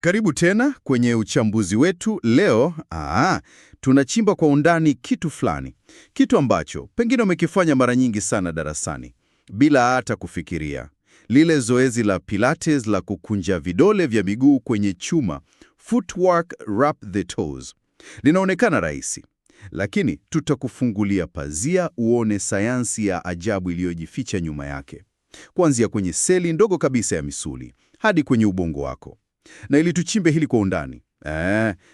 Karibu tena kwenye uchambuzi wetu. Leo tunachimba kwa undani kitu fulani, kitu ambacho pengine umekifanya mara nyingi sana darasani bila hata kufikiria, lile zoezi la Pilates la kukunja vidole vya miguu kwenye chuma, footwork wrap the toes. Linaonekana rahisi, lakini tutakufungulia pazia uone sayansi ya ajabu iliyojificha nyuma yake, kuanzia kwenye seli ndogo kabisa ya misuli hadi kwenye ubongo wako. Na ili tuchimbe hili kwa undani,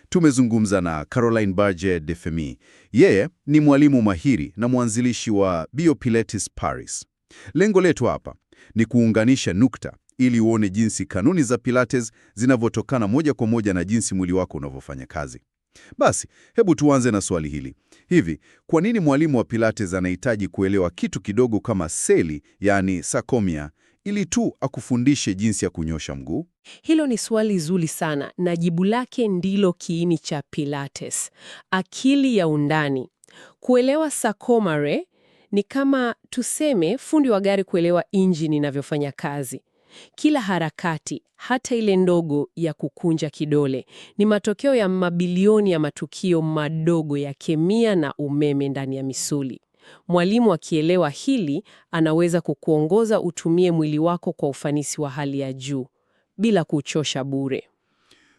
tumezungumza na Caroline Berger de Femi. Yeye ni mwalimu mahiri na mwanzilishi wa BioPilates Paris. Lengo letu hapa ni kuunganisha nukta ili uone jinsi kanuni za Pilates zinavyotokana moja kwa moja na jinsi mwili wako unavyofanya kazi. Basi, hebu tuanze na swali hili. Hivi, kwa nini mwalimu wa Pilates anahitaji kuelewa kitu kidogo kama seli, yani sarcomere, ili tu akufundishe jinsi ya kunyosha mguu? Hilo ni swali zuri sana na jibu lake ndilo kiini cha Pilates. Akili ya undani. Kuelewa sarcomere ni kama tuseme fundi wa gari kuelewa injini inavyofanya kazi. Kila harakati, hata ile ndogo ya kukunja kidole, ni matokeo ya mabilioni ya matukio madogo ya kemia na umeme ndani ya misuli. Mwalimu akielewa hili, anaweza kukuongoza utumie mwili wako kwa ufanisi wa hali ya juu, bila kuchosha bure.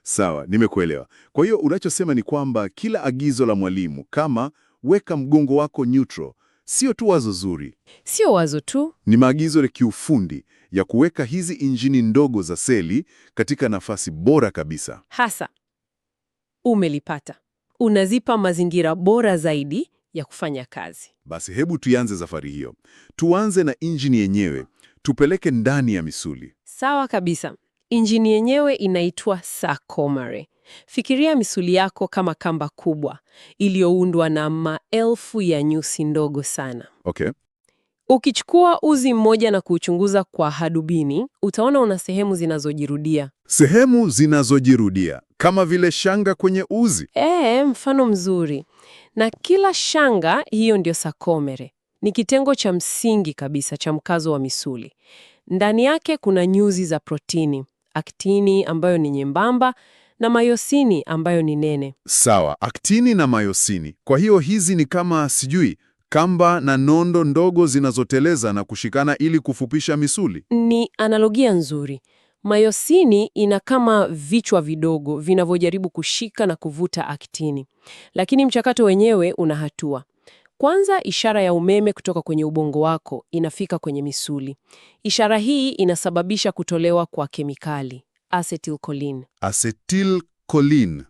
Sawa, nimekuelewa. Kwa hiyo unachosema ni kwamba kila agizo la mwalimu kama weka mgongo wako neutral, sio tu wazo zuri. Sio wazo tu. Ni maagizo ya kiufundi ya kuweka hizi injini ndogo za seli katika nafasi bora kabisa. Hasa, umelipata. Unazipa mazingira bora zaidi ya kufanya kazi. Basi hebu tuanze safari hiyo. Tuanze na injini yenyewe, tupeleke ndani ya misuli. Sawa kabisa. Injini yenyewe inaitwa sarcomere. Fikiria misuli yako kama kamba kubwa iliyoundwa na maelfu ya nyusi ndogo sana. Okay. Ukichukua uzi mmoja na kuuchunguza kwa hadubini, utaona una sehemu zinazojirudia. Sehemu zinazojirudia kama vile shanga kwenye uzi. Mfano mzuri. Na kila shanga hiyo ndio sarcomere. Ni kitengo cha msingi kabisa cha mkazo wa misuli. Ndani yake kuna nyuzi za protini, aktini ambayo ni nyembamba na mayosini ambayo ni nene. Sawa, aktini na mayosini. Kwa hiyo hizi ni kama kamba na nondo ndogo zinazoteleza na kushikana ili kufupisha misuli. Ni analogia nzuri. Mayosini ina kama vichwa vidogo vinavyojaribu kushika na kuvuta aktini. Lakini mchakato wenyewe una hatua. Kwanza, ishara ya umeme kutoka kwenye ubongo wako inafika kwenye misuli. Ishara hii inasababisha kutolewa kwa kemikali, acetylcholine. Acetylcholine.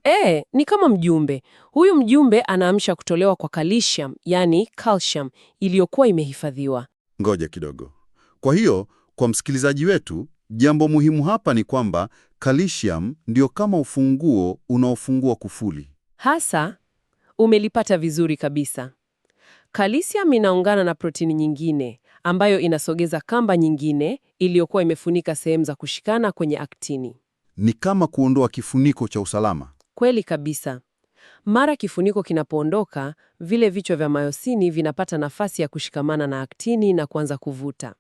Ni kama mjumbe. Huyu mjumbe anaamsha kutolewa kwa calcium, yani calcium, iliyokuwa imehifadhiwa. Ngoja kidogo. Kwa hiyo, kwa msikilizaji wetu, jambo muhimu hapa ni kwamba calcium ndio kama ufunguo unaofungua kufuli. Hasa, umelipata vizuri kabisa. Calcium inaungana na protini nyingine ambayo inasogeza kamba nyingine iliyokuwa imefunika sehemu za kushikana kwenye aktini. Ni kama kuondoa kifuniko cha usalama. Kweli kabisa. Mara kifuniko kinapoondoka, vile vichwa vya mayosini vinapata nafasi ya kushikamana na aktini na kuanza kuvuta.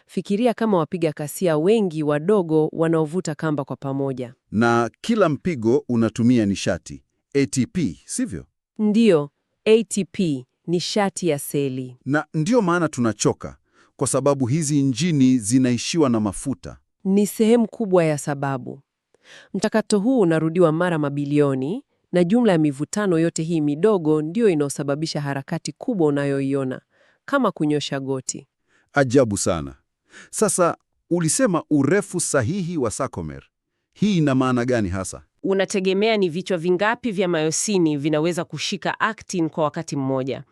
Fikiria kama wapiga kasia wengi wadogo wanaovuta kamba kwa pamoja. Na kila mpigo unatumia nishati, ATP, sivyo? Ndiyo, ATP, nishati ya seli. Na ndiyo maana tunachoka, kwa sababu hizi injini zinaishiwa na mafuta. Ni sehemu kubwa ya sababu. Mchakato huu unarudiwa mara mabilioni, na jumla ya mivutano yote hii midogo ndio inaosababisha harakati kubwa unayoiona, kama kunyosha goti. Ajabu sana. Sasa, ulisema urefu sahihi wa sarcomere. Hii ina maana gani hasa? Unategemea ni vichwa vingapi vya mayosini vinaweza kushika actin kwa wakati mmoja.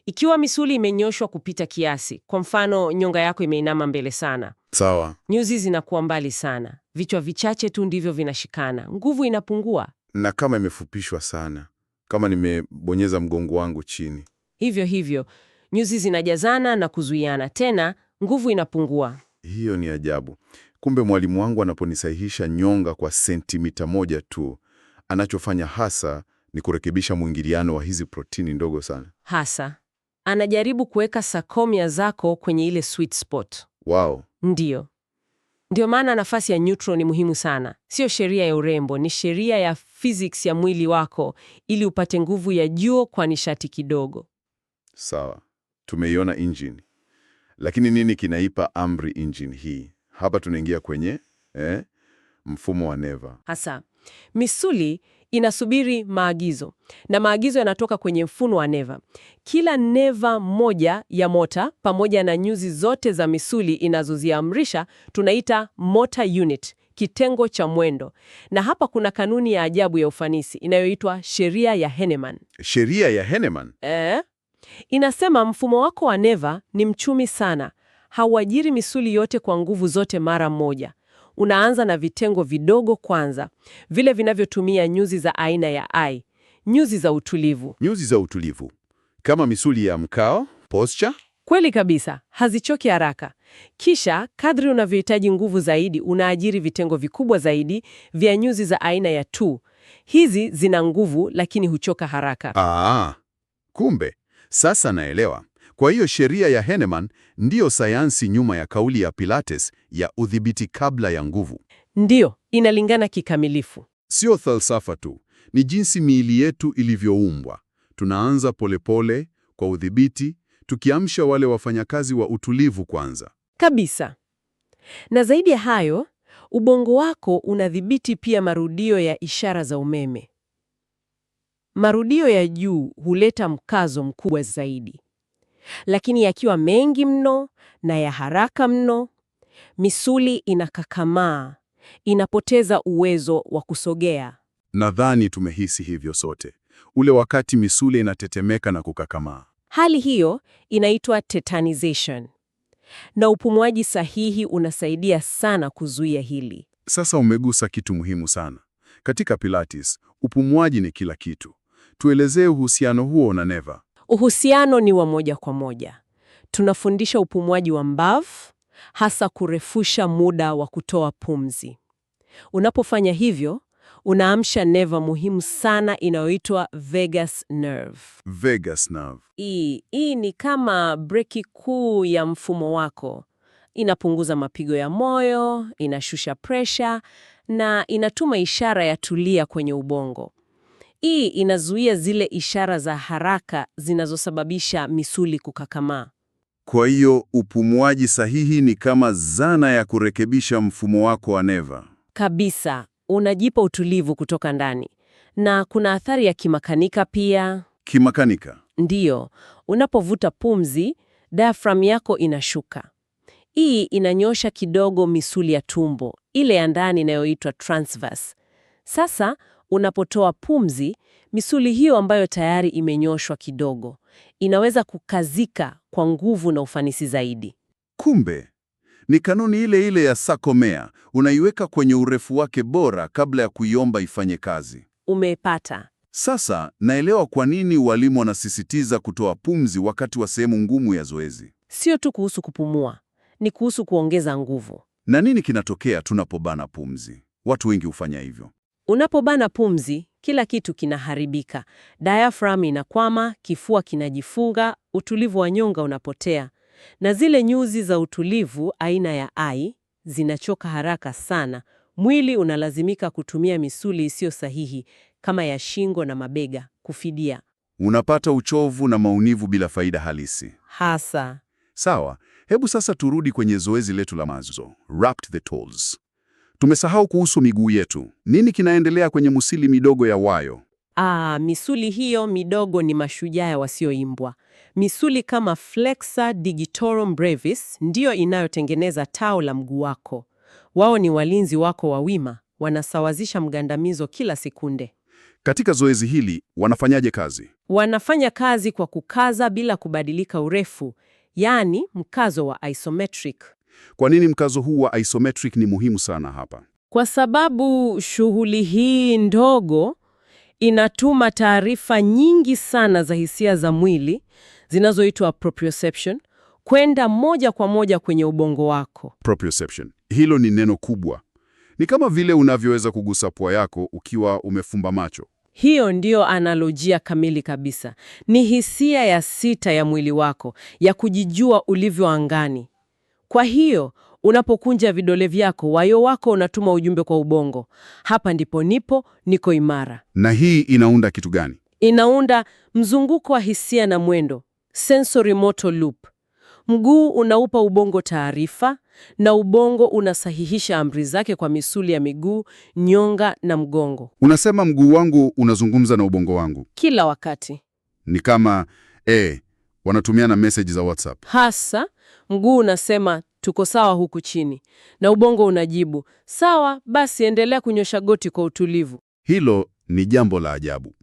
Ikiwa misuli imenyoshwa kupita kiasi, kwa mfano nyonga yako imeinama mbele sana, sawa, nyuzi zinakuwa mbali sana, vichwa vichache tu ndivyo vinashikana, nguvu inapungua. Na kama imefupishwa sana, kama nimebonyeza mgongo wangu chini, hivyo hivyo, nyuzi zinajazana na kuzuiana tena, nguvu inapungua. Hiyo ni ajabu. Kumbe mwalimu wangu anaponisahihisha nyonga kwa sentimita moja tu, anachofanya hasa ni kurekebisha mwingiliano wa hizi protini ndogo sana. Hasa anajaribu kuweka sarcomere zako kwenye ile sweet spot. Wow. Ndiyo. Ndio maana nafasi ya neutral ni muhimu sana. Sio sheria ya urembo, ni sheria ya physics ya mwili wako ili upate nguvu ya juu kwa nishati kidogo. Sawa, tumeiona engine. Lakini nini kinaipa amri engine hii? Hapa tunaingia kwenye mfumo wa neva. Hasa, misuli inasubiri maagizo, na maagizo yanatoka kwenye mfumo wa neva. Kila neva moja ya mota pamoja na nyuzi zote za misuli inazoziamrisha tunaita motor unit, kitengo cha mwendo. Na hapa kuna kanuni ya ajabu ya ufanisi inayoitwa sheria ya Henneman. Sheria ya Henneman? Inasema mfumo wako wa neva ni mchumi sana. Hauajiri misuli yote kwa nguvu zote mara moja. Unaanza na vitengo vidogo kwanza, vile vinavyotumia nyuzi za aina ya I, nyuzi za utulivu. Nyuzi za utulivu. Kama misuli ya mkao, posture? Kweli kabisa, hazichoki haraka. Kisha, kadri unavyohitaji nguvu zaidi, unaajiri vitengo vikubwa zaidi vya nyuzi za aina ya II. Hizi zina nguvu lakini huchoka haraka. Kumbe, sasa naelewa. Kwa hiyo sheria ya Henneman ndiyo sayansi nyuma ya kauli ya Pilates ya udhibiti kabla ya nguvu. Ndiyo, inalingana kikamilifu. Sio falsafa tu, ni jinsi miili yetu ilivyoumbwa. Tunaanza polepole kwa udhibiti, tukiamsha wale wafanyakazi wa utulivu kwanza. Kabisa. Na zaidi ya hayo, ubongo wako unadhibiti pia marudio ya ishara za umeme. Marudio ya juu huleta mkazo mkubwa zaidi. Lakini yakiwa mengi mno na ya haraka mno, misuli inakakamaa, inapoteza uwezo wa kusogea. Nadhani tumehisi hivyo sote. Ule wakati misuli inatetemeka na kukakamaa. Hali hiyo inaitwa tetanization. Na upumuaji sahihi unasaidia sana kuzuia hili. Sasa umegusa kitu muhimu sana. Katika Pilates, upumuaji ni kila kitu. Tuelezee uhusiano huo na neva. Uhusiano ni wa moja kwa moja. Tunafundisha upumuaji wa mbavu, hasa kurefusha muda wa kutoa pumzi. Unapofanya hivyo, unaamsha neva muhimu sana inayoitwa vagus nerve. Vagus nerve. Hii ni kama breki kuu ya mfumo wako. Inapunguza mapigo ya moyo, inashusha presha na inatuma ishara ya tulia kwenye ubongo. Hii inazuia zile ishara za haraka zinazosababisha misuli kukakamaa. Kwa hiyo upumuaji sahihi ni kama zana ya kurekebisha mfumo wako wa neva. Kabisa, unajipa utulivu kutoka ndani. Na kuna athari ya kimakanika pia. Kimakanika? Ndiyo, unapovuta pumzi, diaphragm yako inashuka. Hii inanyosha kidogo misuli ya tumbo, ile ya ndani inayoitwa transverse. Sasa, unapotoa pumzi, misuli hiyo ambayo tayari imenyoshwa kidogo, inaweza kukazika kwa nguvu na ufanisi zaidi. Kumbe, ni kanuni ile ile ya sarcomere, unaiweka kwenye urefu wake bora kabla ya kuiomba ifanye kazi. Umepata. Sasa, naelewa kwa nini walimu wanasisitiza kutoa pumzi wakati wa sehemu ngumu ya zoezi. Sio tu kuhusu kupumua, ni kuhusu kuongeza nguvu. Na nini kinatokea tunapobana pumzi? Watu wengi hufanya hivyo. Unapobana pumzi, kila kitu kinaharibika. Diaphragm inakwama, kifua kinajifunga, utulivu wa nyonga unapotea. Na zile nyuzi za utulivu aina ya I zinachoka haraka sana. Mwili unalazimika kutumia misuli isiyo sahihi kama ya shingo na mabega kufidia. Unapata uchovu na maumivu bila faida halisi. Hasa. Sawa, hebu sasa turudi kwenye zoezi letu la mazo. Wrapped the toes. Tumesahau kuhusu miguu yetu. Nini kinaendelea kwenye misuli midogo ya wayo? Misuli hiyo midogo ni mashujaa wasioimbwa. Misuli kama flexor digitorum brevis ndiyo inayotengeneza tao la mguu wako. Wao ni walinzi wako wa wima, wanasawazisha mgandamizo kila sekunde. Katika zoezi hili, wanafanyaje kazi? Wanafanya kazi kwa kukaza bila kubadilika urefu, yaani mkazo wa isometric. Kwa nini mkazo huu wa isometric ni muhimu sana hapa? Kwa sababu shughuli hii ndogo inatuma taarifa nyingi sana za hisia za mwili zinazoitwa proprioception kwenda moja kwa moja kwenye ubongo wako. Proprioception. Hilo ni neno kubwa. Ni kama vile unavyoweza kugusa pua yako ukiwa umefumba macho. Hiyo ndiyo analojia kamili kabisa. Ni hisia ya sita ya mwili wako, ya kujijua ulivyo angani. Kwa hiyo, Unapokunja vidole vyako, wayo wako unatuma ujumbe kwa ubongo. Hapa ndipo nipo, niko imara. Na hii inaunda kitu gani? Inaunda mzunguko wa hisia na mwendo, sensory motor loop. Mguu unaupa ubongo taarifa na ubongo unasahihisha amri zake kwa misuli ya miguu, nyonga na mgongo. Unasema mguu wangu unazungumza na ubongo wangu. Kila wakati. Ni kama wanatumiana message za WhatsApp. Hasa, mguu unasema tuko sawa huku chini, na ubongo unajibu, sawa, basi endelea kunyosha goti kwa utulivu. Hilo ni jambo la ajabu.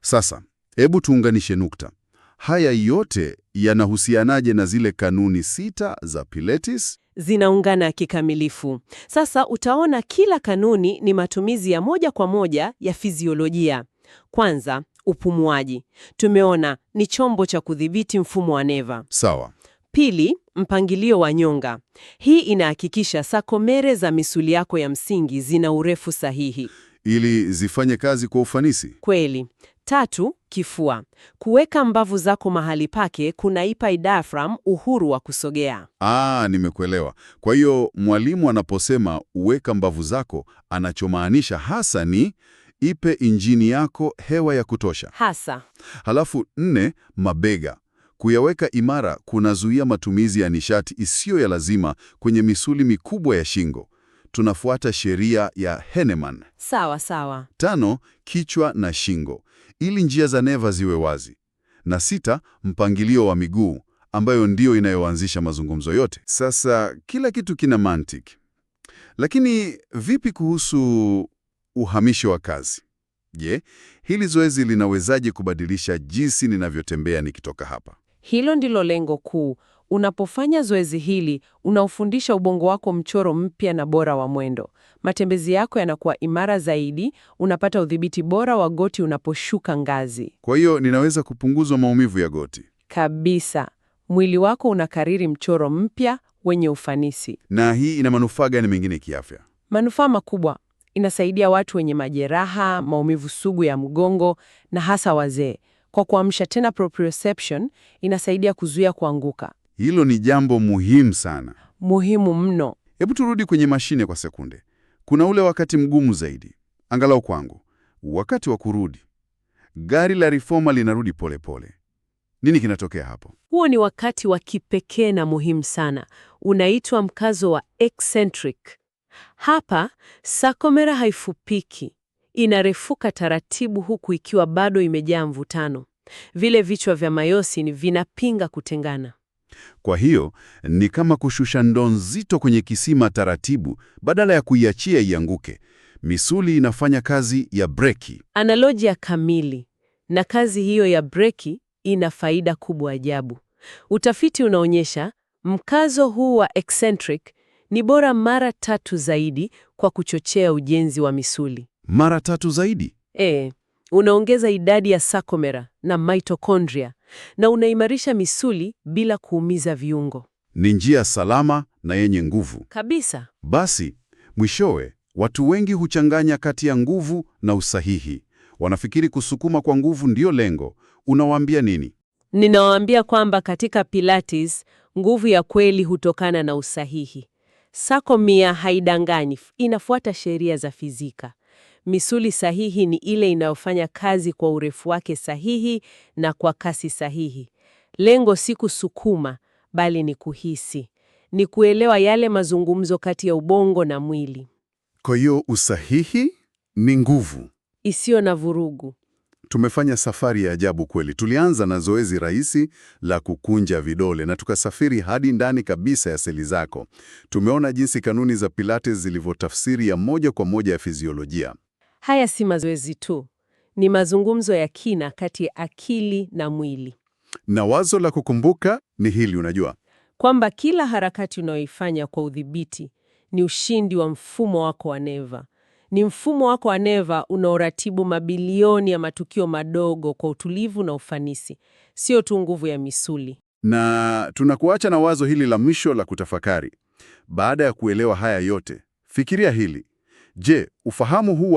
Sasa, hebu tuunganishe nukta. Haya yote yanahusianaje na zile kanuni 6 za Pilates? Zinaungana kikamilifu. Sasa utaona kila kanuni ni matumizi ya moja kwa moja ya fiziolojia. Kwanza, upumuaji. Tumeona ni chombo cha kudhibiti mfumo wa neva. Sawa. Pili, mpangilio wa nyonga. Hii inahakikisha sakomere za misuli yako ya msingi zina urefu sahihi, Ili zifanye kazi kwa ufanisi. kweli. Tatu, kifua. Kuweka mbavu zako mahali pake kunaipa diaphragm uhuru wa kusogea. Nimekuelewa. Kwa hiyo mwalimu anaposema uweka mbavu zako, anachomaanisha hasa ni ipe injini yako hewa ya kutosha. Hasa. Halafu 4, mabega. Kuyaweka imara kunazuia matumizi ya nishati isiyo ya lazima kwenye misuli mikubwa ya shingo. Tunafuata sheria ya Henneman. Sawa sawa. 5, kichwa na shingo, ili njia za neva ziwe wazi. Na 6, mpangilio wa miguu, ambayo ndiyo inayoanzisha mazungumzo yote. Sasa kila kitu kina mantiki. Lakini vipi kuhusu uhamisho wa kazi? Je, hili zoezi linawezaje kubadilisha jinsi ninavyotembea nikitoka hapa? Hilo ndilo lengo kuu. Unapofanya zoezi hili, unaufundisha ubongo wako mchoro mpya na bora wa mwendo. Matembezi yako yanakuwa imara zaidi, unapata udhibiti bora wa goti unaposhuka ngazi. Kwa hiyo ninaweza kupunguzwa maumivu ya goti. Kabisa. Mwili wako unakariri mchoro mpya wenye ufanisi. Na hii ina manufaa gani mengine kiafya? Manufaa makubwa. Inasaidia watu wenye majeraha, maumivu sugu ya mgongo na hasa wazee. Kwa kuamsha tena proprioception, inasaidia kuzuia kuanguka. Hilo ni jambo muhimu sana. Muhimu mno. Hebu turudi kwenye mashine kwa sekunde. Kuna ule wakati mgumu zaidi, angalau kwangu, wakati wa kurudi. Gari la reformer linarudi polepole. Nini kinatokea hapo? Huo ni wakati wa kipekee na muhimu sana. Unaitwa mkazo wa eccentric. Hapa, sarcomere haifupiki. Inarefuka taratibu huku ikiwa bado imejaa mvutano. Vile vichwa vya myosin vinapinga kutengana. Kwa hiyo, ni kama kushusha ndoo nzito kwenye kisima taratibu badala ya kuiachia ianguke. Misuli inafanya kazi ya breki. Analojia kamili. Na kazi hiyo ya breki ina faida kubwa ajabu. Utafiti unaonyesha mkazo huu wa eccentric ni bora mara 3 zaidi kwa kuchochea ujenzi wa misuli. Mara 3 zaidi? Unaongeza idadi ya sarcomere na mitochondria na unaimarisha misuli bila kuumiza viungo. Ni njia salama na yenye nguvu. Kabisa. Basi, mwishowe, watu wengi huchanganya kati ya nguvu na usahihi. Wanafikiri kusukuma kwa nguvu ndio lengo. Unawaambia nini? Ninawaambia kwamba katika Pilates, nguvu ya kweli hutokana na usahihi. Sarcomere haidanganyi, inafuata sheria za fizika. Misuli sahihi ni ile inayofanya kazi kwa urefu wake sahihi na kwa kasi sahihi. Lengo si kusukuma, bali ni kuhisi. Ni kuelewa yale mazungumzo kati ya ubongo na mwili. Kwa hiyo usahihi ni nguvu Isiyo na vurugu. Tumefanya safari ya ajabu kweli. Tulianza na zoezi rahisi la kukunja vidole na tukasafiri hadi ndani kabisa ya seli zako. Tumeona jinsi kanuni za Pilates zilivyotafsiri ya moja kwa moja ya fiziolojia. Haya si mazoezi tu, ni mazungumzo ya kina kati ya akili na mwili. Na wazo la kukumbuka ni hili, unajua, Kwamba kila harakati unayoifanya kwa udhibiti ni ushindi wa mfumo wako wa neva. Ni mfumo wako wa neva unaoratibu mabilioni ya matukio madogo kwa utulivu na ufanisi, sio tu nguvu ya misuli. na tunakuacha na wazo hili la mwisho la kutafakari. Baada ya kuelewa haya yote, fikiria hili. Je, ufahamu huu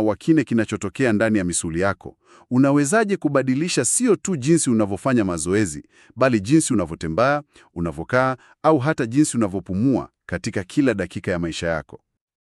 wa kine kinachotokea ndani ya misuli yako unawezaje kubadilisha sio tu jinsi unavyofanya mazoezi, bali jinsi unavyotembea, unavyokaa au hata jinsi unavyopumua katika kila dakika ya maisha yako.